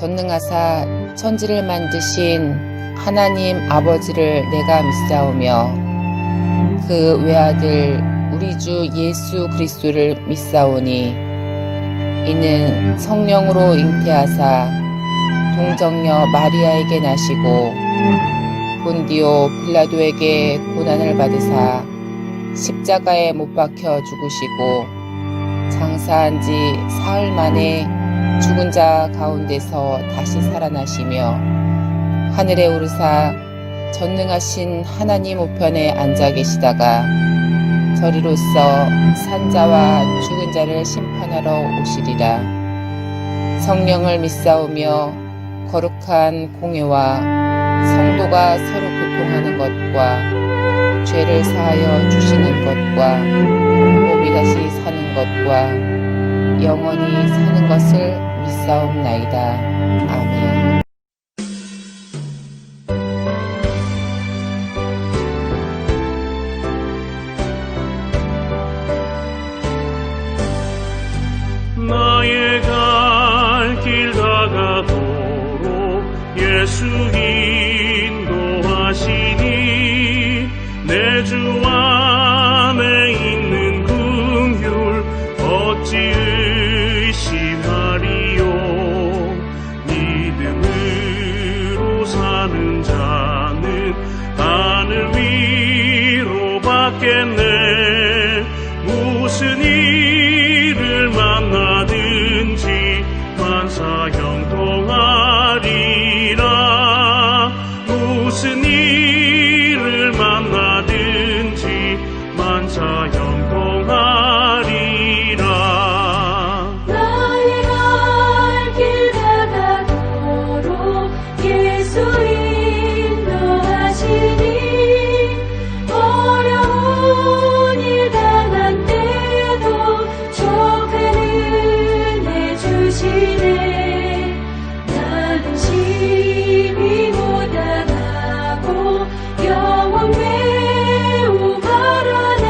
전능하사 천지를 만드신 하나님 아버지를 내가 믿사오며 그 외아들 우리 주 예수 그리스도를 믿사오니 이는 성령으로 잉태하사 동정녀 마리아에게 나시고 본디오 빌라도에게 고난을 받으사 십자가에 못 박혀 죽으시고 장사한 지 사흘 만에 죽은 자 가운데서 다시 살아나시며 하늘에 오르사 전능하신 하나님 우편에 앉아 계시다가 저리로서 산자와 죽은 자를 심판하러 오시리라. 성령을 믿사오며 거룩한 공회와 성도가 서로 교통하는 것과 죄를 사하여 주시는 것과 몸이 다시 사는 것과 영원히 사는 것을 믿사옵나이다. 아멘. 나의 갈 길 다가도록 예수 인도하시니 내 주 안에 있는 긍휼 어찌 의심하리요. 믿음으로 사는 자는 하늘 위로 받겠네. 무슨 일을 만나든지 만사형통하리라. 무슨 일을 만나든지 만사형통하리라. 나의 갈 길 다가도록 예수 인도하시니 어려운 일 당한 때도 족한 은혜 주시네. 나는 심히 고단하고 영원 매우 가라나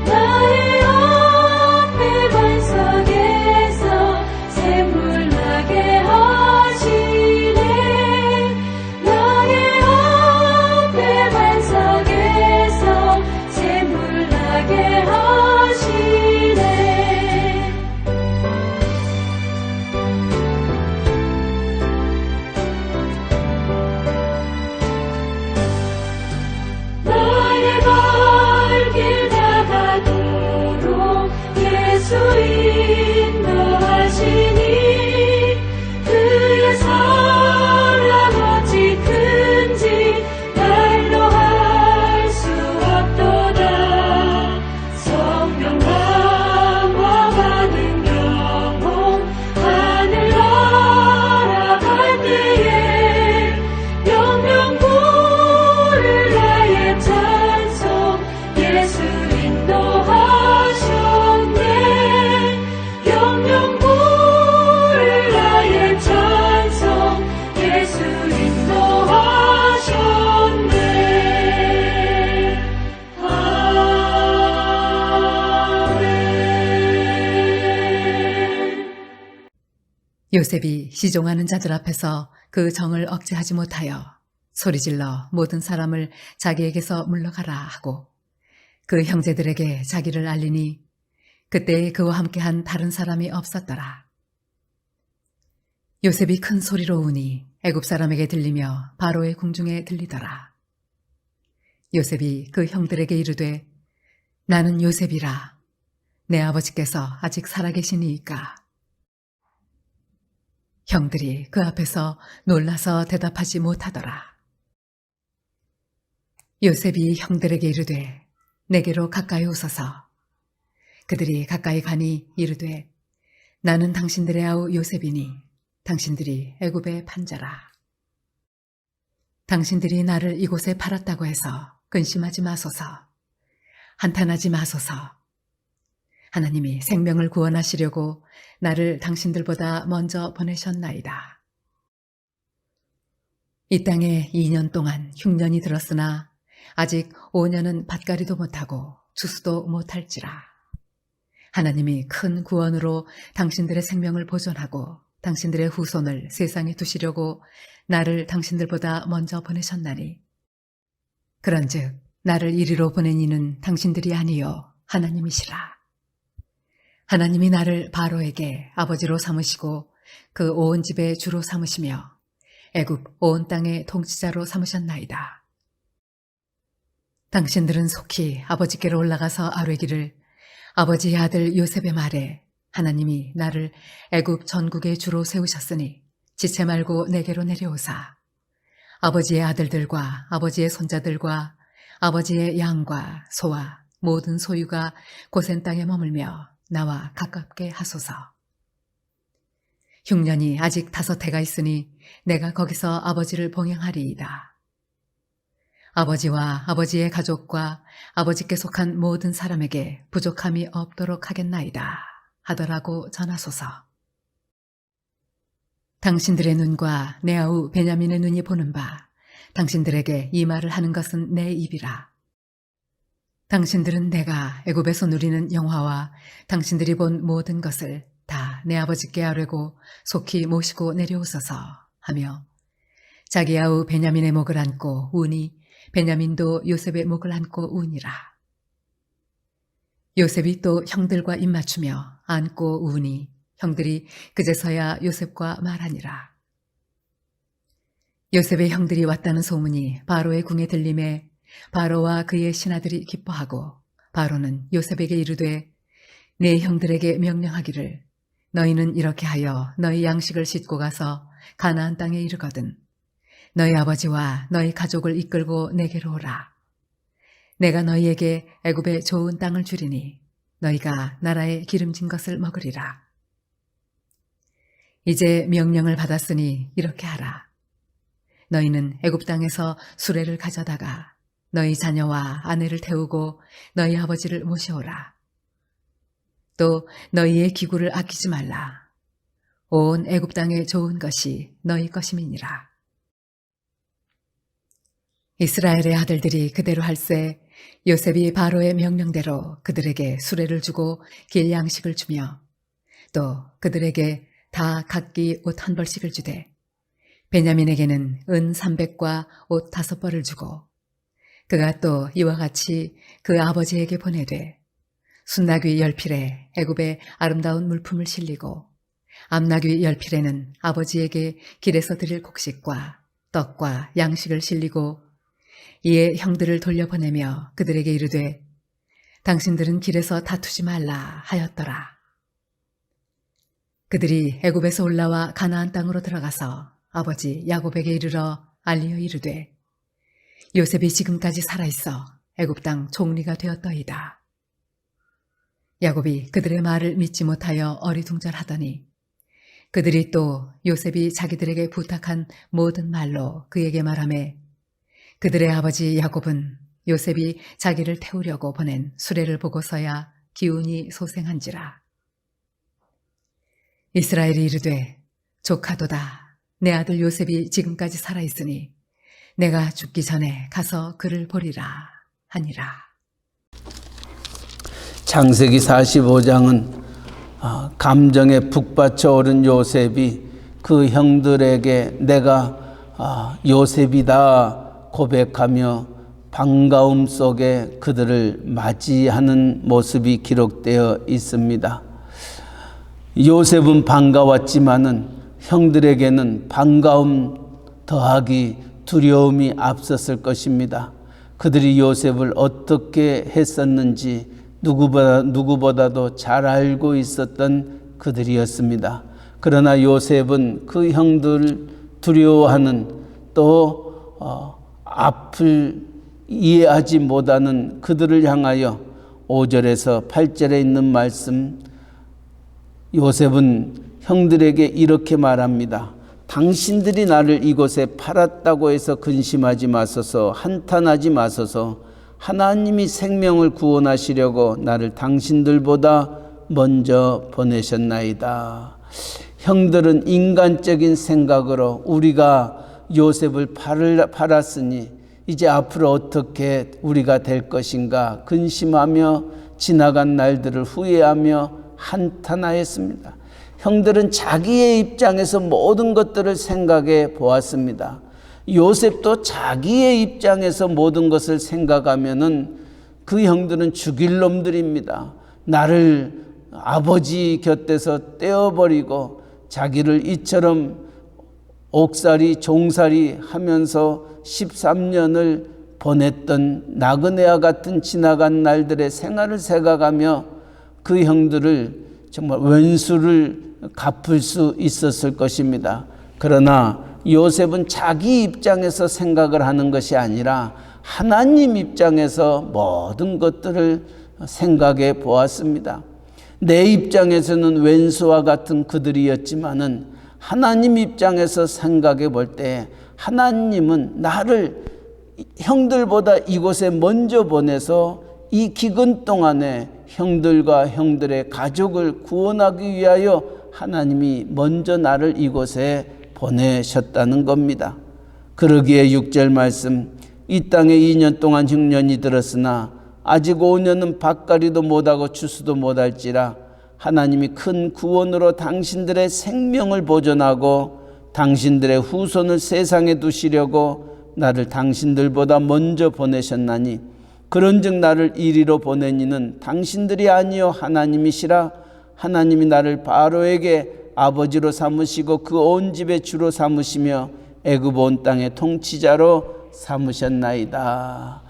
나의 앞에 반석에서 샘물 나게 하시네. 나의 앞에 반석에서 샘물 나게 하시네. 나의 갈 길 다가도록 예수 인도하시니 그의 사랑 어찌 큰지 말로 할 수 없도다. 성령과 가는 영혼 하늘 날아갈 때에 영명부를 나의 찬송 예수 인도하셨네. 영명부를 나의 찬송 예수 인도하셨네. 아멘. 요셉이 시종하는 자들 앞에서 그 정을 억제하지 못하여 소리질러 모든 사람을 자기에게서 물러가라 하고 그 형제들에게 자기를 알리니 그때 그와 함께한 다른 사람이 없었더라. 요셉이 큰 소리로 우니 애굽 사람에게 들리며 바로의 궁중에 들리더라. 요셉이 그 형들에게 이르되 나는 요셉이라. 내 아버지께서 아직 살아계시니이까. 형들이 그 앞에서 놀라서 대답하지 못하더라. 요셉이 형들에게 이르되 내게로 가까이 오소서. 그들이 가까이 가니 이르되 나는 당신들의 아우 요셉이니 당신들이 애굽의 판자라. 당신들이 나를 이곳에 팔았다고 해서 근심하지 마소서. 한탄하지 마소서. 하나님이 생명을 구원하시려고 나를 당신들보다 먼저 보내셨나이다. 이 땅에 2년 동안 흉년이 들었으나 아직 5년은 밭갈이도 못하고 추수도 못할지라. 하나님이 큰 구원으로 당신들의 생명을 보존하고 당신들의 후손을 세상에 두시려고 나를 당신들보다 먼저 보내셨나니 그런즉 나를 이리로 보낸 이는 당신들이 아니요 하나님이시라. 하나님이 나를 바로에게 아버지로 삼으시고 그 온 집의 주로 삼으시며 애굽 온 땅의 통치자로 삼으셨나이다. 당신들은 속히 아버지께로 올라가서 아뢰기를 아버지의 아들 요셉의 말에 하나님이 나를 애굽 전국의 주로 세우셨으니 지체 말고 내게로 내려오사 아버지의 아들들과 아버지의 손자들과 아버지의 양과 소와 모든 소유가 고센 땅에 머물며 나와 가깝게 하소서. 흉년이 아직 5해가 있으니 내가 거기서 아버지를 봉양하리이다. 아버지와 아버지의 가족과 아버지께 속한 모든 사람에게 부족함이 없도록 하겠나이다 하더라고 전하소서. 당신들의 눈과 내 아우 베냐민의 눈이 보는 바 당신들에게 이 말을 하는 것은 내 입이라. 당신들은 내가 애굽에서 누리는 영화와 당신들이 본 모든 것을 다 내 아버지께 아뢰고 속히 모시고 내려오소서 하며 자기 아우 베냐민의 목을 안고 우니 베냐민도 요셉의 목을 안고 우니라. 요셉이 또 형들과 입맞추며 안고 우니 형들이 그제서야 요셉과 말하니라. 요셉의 형들이 왔다는 소문이 바로의 궁에 들림에 바로와 그의 신하들이 기뻐하고 바로는 요셉에게 이르되 네 형들에게 명령하기를 너희는 이렇게 하여 너희 양식을 싣고 가서 가나안 땅에 이르거든 너희 아버지와 너희 가족을 이끌고 내게로 오라. 내가 너희에게 애굽의 좋은 땅을 주리니 너희가 나라의 기름진 것을 먹으리라. 이제 명령을 받았으니 이렇게 하라. 너희는 애굽 땅에서 수레를 가져다가 너희 자녀와 아내를 태우고 너희 아버지를 모셔오라. 또 너희의 기구를 아끼지 말라. 온 애굽 땅의 좋은 것이 너희 것임이니라. 이스라엘의 아들들이 그대로 할세 요셉이 바로의 명령대로 그들에게 수레를 주고 길 양식을 주며 또 그들에게 다 각기 옷 1벌씩을 주되 베냐민에게는 은 300과 옷 5벌을 주고 그가 또 이와 같이 그 아버지에게 보내되 순나귀 10필에 애굽의 아름다운 물품을 실리고 암나귀 10필에는 아버지에게 길에서 드릴 곡식과 떡과 양식을 실리고 이에 형들을 돌려보내며 그들에게 이르되 당신들은 길에서 다투지 말라 하였더라. 그들이 애굽에서 올라와 가나안 땅으로 들어가서 아버지 야곱에게 이르러 알리어 이르되 요셉이 지금까지 살아있어 애굽 땅 총리가 되었더이다. 야곱이 그들의 말을 믿지 못하여 어리둥절하더니 그들이 또 요셉이 자기들에게 부탁한 모든 말로 그에게 말하매 그들의 아버지 야곱은 요셉이 자기를 태우려고 보낸 수레를 보고서야 기운이 소생한지라. 이스라엘이 이르되 조카도다. 내 아들 요셉이 지금까지 살아있으니 내가 죽기 전에 가서 그를 보리라 하니라. 창세기 45장은 감정에 북받쳐 오른 요셉이 그 형들에게 내가 요셉이다 고백하며 반가움 속에 그들을 맞이하는 모습이 기록되어 있습니다. 요셉은 반가웠지만은 형들에게는 반가움 더하기 두려움이 앞섰을 것입니다. 그들이 요셉을 어떻게 했었는지 누구보다도 잘 알고 있었던 그들이었습니다. 그러나 요셉은 그 형들 두려워하는 또 앞을 이해하지 못하는 그들을 향하여 5절에서 8절에 있는 말씀, 요셉은 형들에게 이렇게 말합니다. 당신들이 나를 이곳에 팔았다고 해서 근심하지 마소서, 한탄하지 마소서. 하나님이 생명을 구원하시려고 나를 당신들보다 먼저 보내셨나이다. 형들은 인간적인 생각으로 우리가 요셉을 팔았으니 이제 앞으로 어떻게 우리가 될 것인가 근심하며 지나간 날들을 후회하며 한탄하였습니다. 형들은 자기의 입장에서 모든 것들을 생각해 보았습니다. 요셉도 자기의 입장에서 모든 것을 생각하면은 그 형들은 죽일 놈들입니다. 나를 아버지 곁에서 떼어버리고 자기를 이처럼 옥살이 종살이 하면서 13년을 보냈던 나그네와 같은 지나간 날들의 생활을 생각하며 그 형들을 정말 원수를 갚을 수 있었을 것입니다. 그러나 요셉은 자기 입장에서 생각을 하는 것이 아니라 하나님 입장에서 모든 것들을 생각해 보았습니다. 내 입장에서는 왼수와 같은 그들이었지만은 하나님 입장에서 생각해 볼 때 하나님은 나를 형들보다 이곳에 먼저 보내서 이 기근 동안에 형들과 형들의 가족을 구원하기 위하여 하나님이 먼저 나를 이곳에 보내셨다는 겁니다. 그러기에 6절 말씀, 이 땅에 2년 동안 흉년이 들었으나 아직 5년은 밭갈이도 못하고 추수도 못할지라 하나님이 큰 구원으로 당신들의 생명을 보존하고 당신들의 후손을 세상에 두시려고 나를 당신들보다 먼저 보내셨나니 그런즉 나를 이리로 보낸 이는 당신들이 아니요 하나님이시라. 하나님이 나를 바로에게 아버지로 삼으시고 그 온 집의 주로 삼으시며 애굽 온 땅의 통치자로 삼으셨나이다.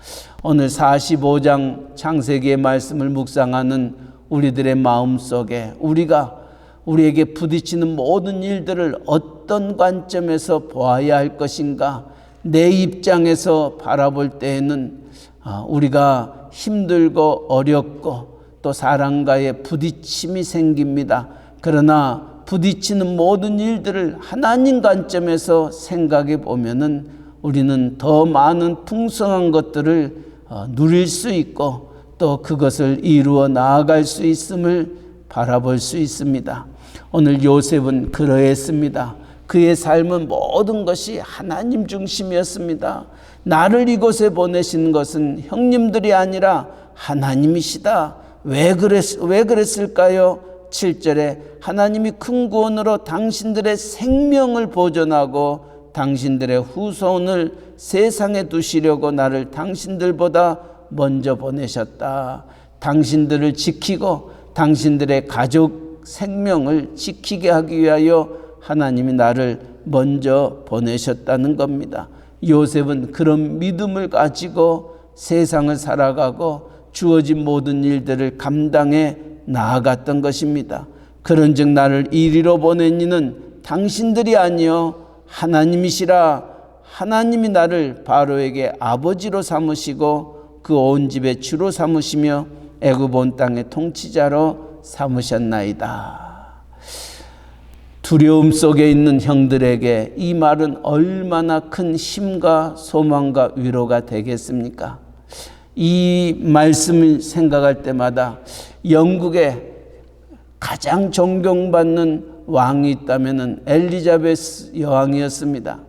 오늘 45장 창세기의 말씀을 묵상하는 우리들의 마음속에 우리에게 부딪히는 모든 일들을 어떤 관점에서 보아야 할 것인가, 내 입장에서 바라볼 때에는 우리가 힘들고 어렵고 또 사람과의 부딪힘이 생깁니다. 그러나 부딪히는 모든 일들을 하나님 관점에서 생각해 보면은 우리는 더 많은 풍성한 것들을 누릴 수 있고 또 그것을 이루어 나아갈 수 있음을 바라볼 수 있습니다. 오늘 요셉은 그러했습니다. 그의 삶은 모든 것이 하나님 중심이었습니다. 나를 이곳에 보내신 것은 형님들이 아니라 하나님이시다. 왜 그랬을까요? 7절에 하나님이 큰 구원으로 당신들의 생명을 보존하고 당신들의 후손을 세상에 두시려고 나를 당신들보다 먼저 보내셨다. 당신들을 지키고 당신들의 가족 생명을 지키게 하기 위하여 하나님이 나를 먼저 보내셨다는 겁니다. 요셉은 그런 믿음을 가지고 세상을 살아가고 주어진 모든 일들을 감당해 나아갔던 것입니다. 그런즉 나를 이리로 보낸 이는 당신들이 아니요 하나님이시라. 하나님이 나를 바로에게 아버지로 삼으시고 그 온 집의 주로 삼으시며 애굽 온 땅의 통치자로 삼으셨나이다. 두려움 속에 있는 형들에게 이 말은 얼마나 큰 힘과 소망과 위로가 되겠습니까? 이 말씀을 생각할 때마다 영국에 가장 존경받는 왕이 있다면 엘리자베스 여왕이었습니다.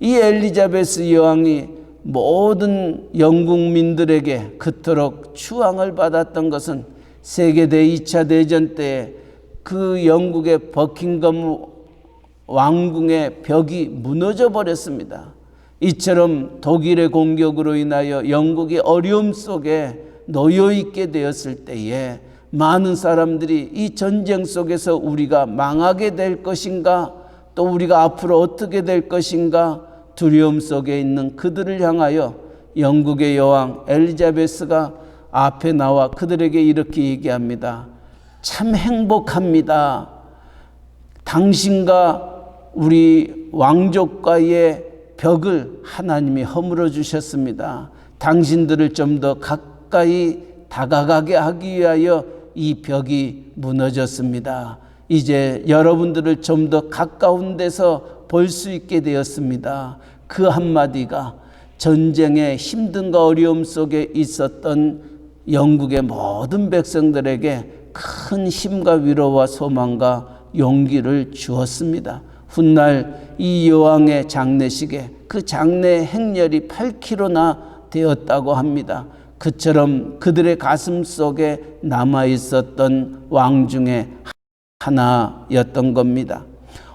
이 엘리자베스 여왕이 모든 영국민들에게 그토록 추앙을 받았던 것은 세계대 2차 대전 때 그 영국의 버킹엄 왕궁의 벽이 무너져 버렸습니다. 이처럼 독일의 공격으로 인하여 영국이 어려움 속에 놓여 있게 되었을 때에 많은 사람들이 이 전쟁 속에서 우리가 망하게 될 것인가, 또 우리가 앞으로 어떻게 될 것인가 두려움 속에 있는 그들을 향하여 영국의 여왕 엘리자베스가 앞에 나와 그들에게 이렇게 얘기합니다. 참 행복합니다. 당신과 우리 왕족과의 벽을 하나님이 허물어 주셨습니다. 당신들을 좀 더 가까이 다가가게 하기 위하여 이 벽이 무너졌습니다. 이제 여러분들을 좀 더 가까운 데서 볼 수 있게 되었습니다. 그 한마디가 전쟁의 힘든과 어려움 속에 있었던 영국의 모든 백성들에게 큰 힘과 위로와 소망과 용기를 주었습니다. 훗날 이 여왕의 장례식에 그 장례 행렬이 8km나 되었다고 합니다. 그처럼 그들의 가슴 속에 남아 있었던 왕 중에 하나였던 겁니다.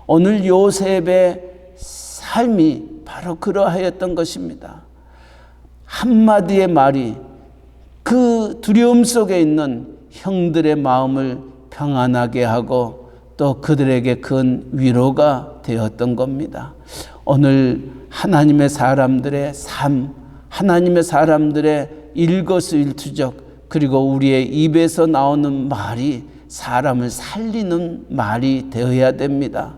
오늘 요셉의 삶이 바로 그러하였던 것입니다. 한마디의 말이 그 두려움 속에 있는 형들의 마음을 평안하게 하고 또 그들에게 큰 위로가 되었던 겁니다. 오늘 하나님의 사람들의 삶, 하나님의 사람들의 일거수일투족, 그리고 우리의 입에서 나오는 말이 사람을 살리는 말이 되어야 됩니다.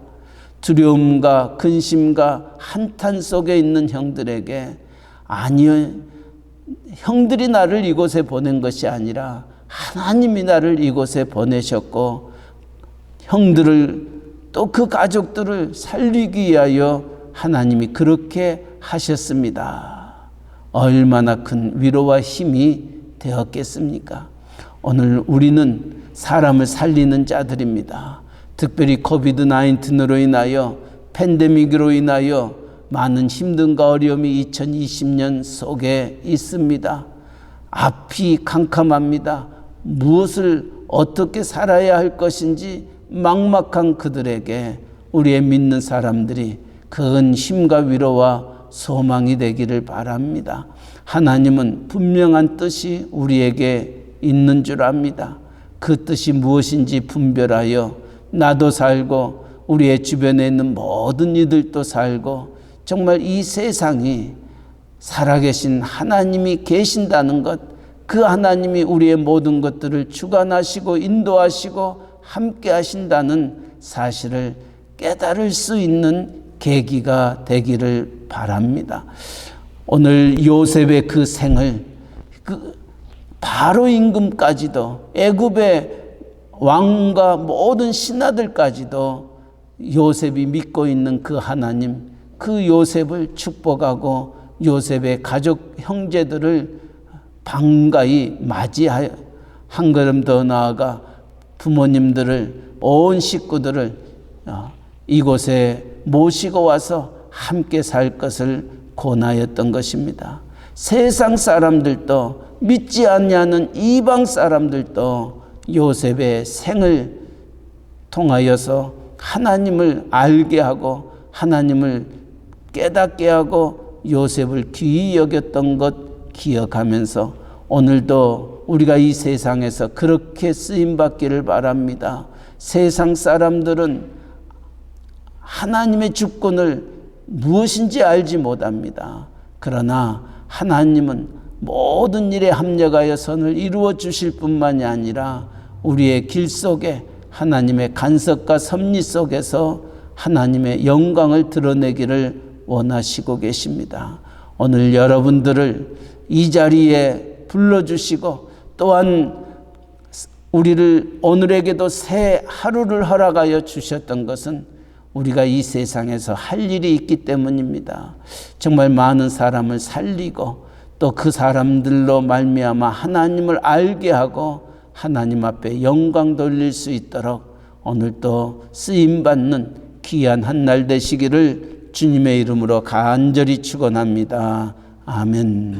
두려움과 근심과 한탄 속에 있는 형들에게, 아니요, 형들이 나를 이곳에 보낸 것이 아니라 하나님이 나를 이곳에 보내셨고 형들을 또 그 가족들을 살리기 위하여 하나님이 그렇게 하셨습니다. 얼마나 큰 위로와 힘이 되었겠습니까? 오늘 우리는 사람을 살리는 자들입니다. 특별히 코비드-19으로 인하여, 팬데믹으로 인하여 많은 힘듦과 어려움이 2020년 속에 있습니다. 앞이 캄캄합니다. 무엇을 어떻게 살아야 할 것인지 막막한 그들에게 우리의 믿는 사람들이 큰 힘과 위로와 소망이 되기를 바랍니다. 하나님은 분명한 뜻이 우리에게 있는 줄 압니다. 그 뜻이 무엇인지 분별하여 나도 살고 우리의 주변에 있는 모든 이들도 살고 정말 이 세상이 살아계신 하나님이 계신다는 것, 그 하나님이 우리의 모든 것들을 주관하시고 인도하시고 함께 하신다는 사실을 깨달을 수 있는 계기가 되기를 바랍니다. 오늘 요셉의 그 생을, 그 바로 임금까지도, 애굽의 왕과 모든 신하들까지도 요셉이 믿고 있는 그 하나님, 그 요셉을 축복하고 요셉의 가족 형제들을 반가이 맞이하여 한 걸음 더 나아가 부모님들을, 온 식구들을 이곳에 모시고 와서 함께 살 것을 권하였던 것입니다. 세상 사람들도, 믿지 아니하는 이방 사람들도 요셉의 생을 통하여서 하나님을 알게 하고 하나님을 깨닫게 하고 요셉을 귀히 여겼던 것 기억하면서 오늘도 우리가 이 세상에서 그렇게 쓰임받기를 바랍니다. 세상 사람들은 하나님의 주권을 무엇인지 알지 못합니다. 그러나 하나님은 모든 일에 합력하여 선을 이루어 주실 뿐만이 아니라 우리의 길 속에 하나님의 간섭과 섭리 속에서 하나님의 영광을 드러내기를 원하시고 계십니다. 오늘 여러분들을 이 자리에 불러주시고 또한 우리를 오늘에게도 새 하루를 허락하여 주셨던 것은 우리가 이 세상에서 할 일이 있기 때문입니다. 정말 많은 사람을 살리고 또 그 사람들로 말미암아 하나님을 알게 하고 하나님 앞에 영광 돌릴 수 있도록 오늘 또 쓰임받는 귀한 한 날 되시기를 주님의 이름으로 간절히 축원합니다. 아멘.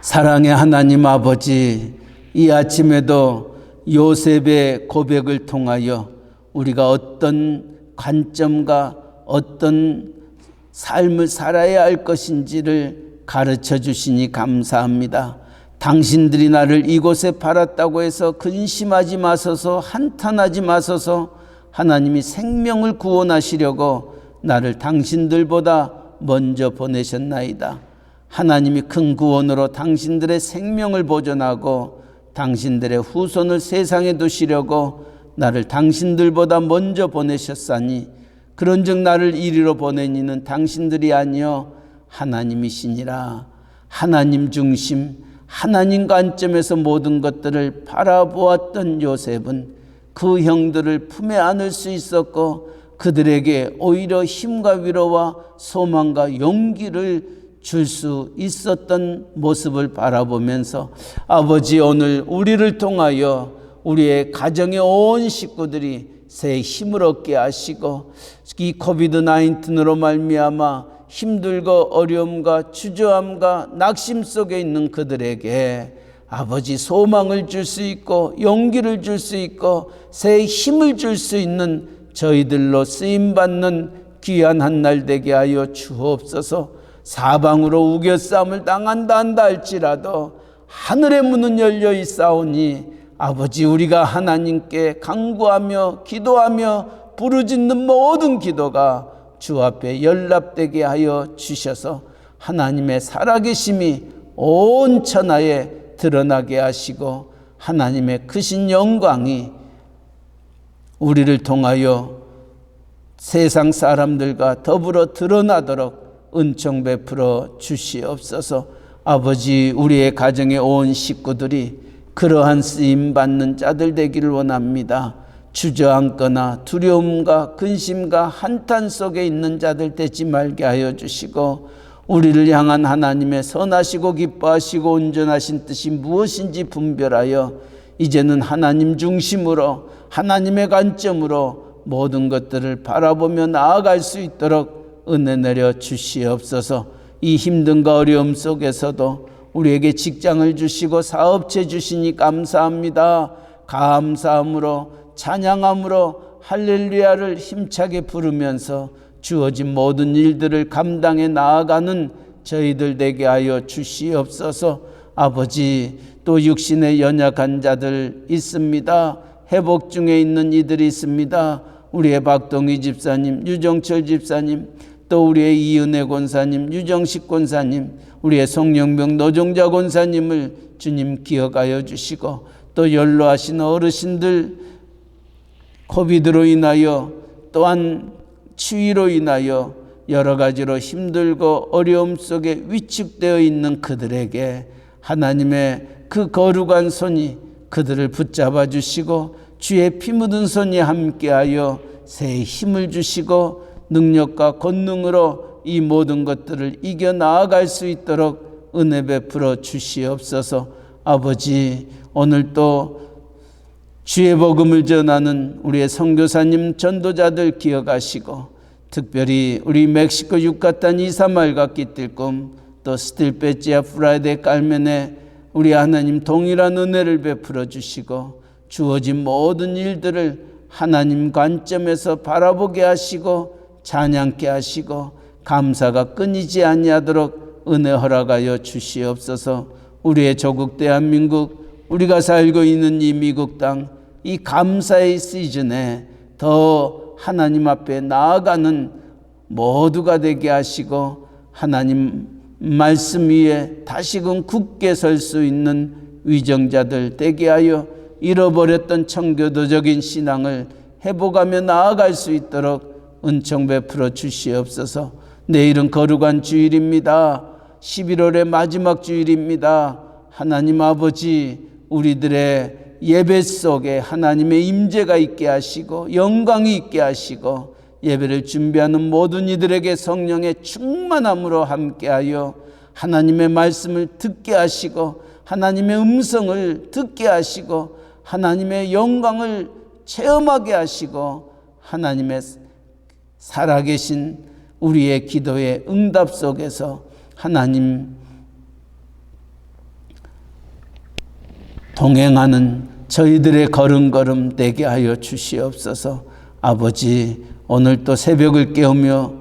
사랑의 하나님 아버지, 이 아침에도 요셉의 고백을 통하여 우리가 어떤 관점과 어떤 삶을 살아야 할 것인지를 가르쳐 주시니 감사합니다. 당신들이 나를 이곳에 팔았다고 해서 근심하지 마소서, 한탄하지 마소서. 하나님이 생명을 구원하시려고 나를 당신들보다 먼저 보내셨나이다. 하나님이 큰 구원으로 당신들의 생명을 보존하고 당신들의 후손을 세상에 두시려고 나를 당신들보다 먼저 보내셨사니 그런즉 나를 이리로 보낸 이는 당신들이 아니요 하나님이시니라. 하나님 중심, 하나님 관점에서 모든 것들을 바라보았던 요셉은 그 형들을 품에 안을 수 있었고 그들에게 오히려 힘과 위로와 소망과 용기를 줄 수 있었던 모습을 바라보면서 아버지, 오늘 우리를 통하여 우리의 가정의 온 식구들이 새 힘을 얻게 하시고 이 코비드-19으로 말미암아 힘들고 어려움과 주저함과 낙심 속에 있는 그들에게 아버지 소망을 줄 수 있고 용기를 줄 수 있고 새 힘을 줄 수 있는 저희들로 쓰임받는 귀한 한 날 되게 하여 주옵소서. 사방으로 우겨싸움을 당한다 한다 할지라도 하늘의 문은 열려 있사오니 아버지 우리가 하나님께 간구하며 기도하며 부르짖는 모든 기도가 주 앞에 연락되게 하여 주셔서 하나님의 살아계심이 온 천하에 드러나게 하시고 하나님의 크신 영광이 우리를 통하여 세상 사람들과 더불어 드러나도록 은총 베풀어 주시옵소서. 아버지 우리의 가정의 온 식구들이 그러한 쓰임받는 자들 되기를 원합니다. 주저앉거나 두려움과 근심과 한탄 속에 있는 자들 되지 말게 하여 주시고 우리를 향한 하나님의 선하시고 기뻐하시고 온전하신 뜻이 무엇인지 분별하여 이제는 하나님 중심으로 하나님의 관점으로 모든 것들을 바라보며 나아갈 수 있도록 은혜 내려 주시옵소서. 이 힘든가 어려움 속에서도 우리에게 직장을 주시고 사업체 주시니 감사합니다. 감사함으로 찬양함으로 할렐루야를 힘차게 부르면서 주어진 모든 일들을 감당해 나아가는 저희들 되게 하여 주시옵소서. 아버지 또 육신의 연약한 자들 있습니다. 회복 중에 있는 이들이 있습니다. 우리의 박동희 집사님, 유정철 집사님, 또 우리의 이은혜 권사님, 유정식 권사님, 우리의 송영병 노종자 권사님을 주님 기억하여 주시고 또 연로하신 어르신들 코비드로 인하여 또한 추위로 인하여 여러 가지로 힘들고 어려움 속에 위축되어 있는 그들에게 하나님의 그 거룩한 손이 그들을 붙잡아 주시고 주의 피 묻은 손이 함께하여 새 힘을 주시고 능력과 권능으로 이 모든 것들을 이겨 나아갈 수 있도록 은혜 베풀어 주시옵소서. 아버지 오늘 또 주의 복음을 전하는 우리의 선교사님 전도자들 기억하시고 특별히 우리 멕시코 유카탄 이사말과 끼뜰꿈 또 스틸페지아 프라이데 깔멘에 우리 하나님 동일한 은혜를 베풀어 주시고 주어진 모든 일들을 하나님 관점에서 바라보게 하시고 찬양케 하시고 감사가 끊이지 아니하도록 은혜 허락하여 주시옵소서. 우리의 조국 대한민국 우리가 살고 있는 이 미국 땅 이 감사의 시즌에 더 하나님 앞에 나아가는 모두가 되게 하시고 하나님 말씀 위에 다시금 굳게 설 수 있는 위정자들 되게 하여 잃어버렸던 청교도적인 신앙을 회복하며 나아갈 수 있도록 은총 베풀어 주시옵소서. 내일은 거룩한 주일입니다. 11월의 마지막 주일입니다. 하나님 아버지 우리들의 예배 속에 하나님의 임재가 있게 하시고 영광이 있게 하시고 예배를 준비하는 모든 이들에게 성령의 충만함으로 함께하여 하나님의 말씀을 듣게 하시고 하나님의 음성을 듣게 하시고 하나님의 영광을 체험하게 하시고 하나님의 살아계신 우리의 기도의 응답 속에서 하나님 동행하는 저희들의 걸음걸음 되게 하여 주시옵소서. 아버지 오늘 또 새벽을 깨우며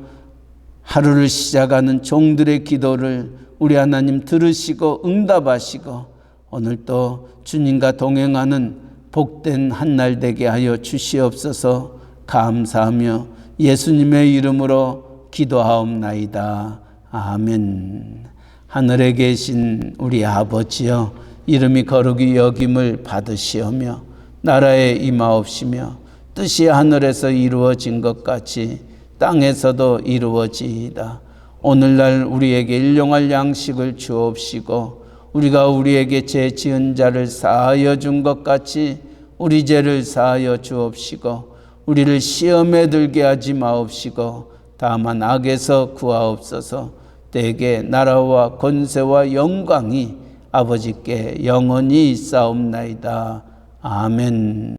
하루를 시작하는 종들의 기도를 우리 하나님 들으시고 응답하시고 오늘 또 주님과 동행하는 복된 한 날 되게 하여 주시옵소서. 감사하며 예수님의 이름으로 기도하옵나이다. 아멘. 하늘에 계신 우리 아버지여 이름이 거룩히 여김을 받으시오며 나라에 임하옵시며 뜻이 하늘에서 이루어진 것 같이 땅에서도 이루어지이다. 오늘날 우리에게 일용할 양식을 주옵시고 우리가 우리에게 죄 지은 자를 사하여 준 것 같이 우리 죄를 사하여 주옵시고 우리를 시험에 들게 하지 마옵시고 다만 악에서 구하옵소서. 때에 나라와 권세와 영광이 아버지께 영원히 있사옵나이다. 아멘.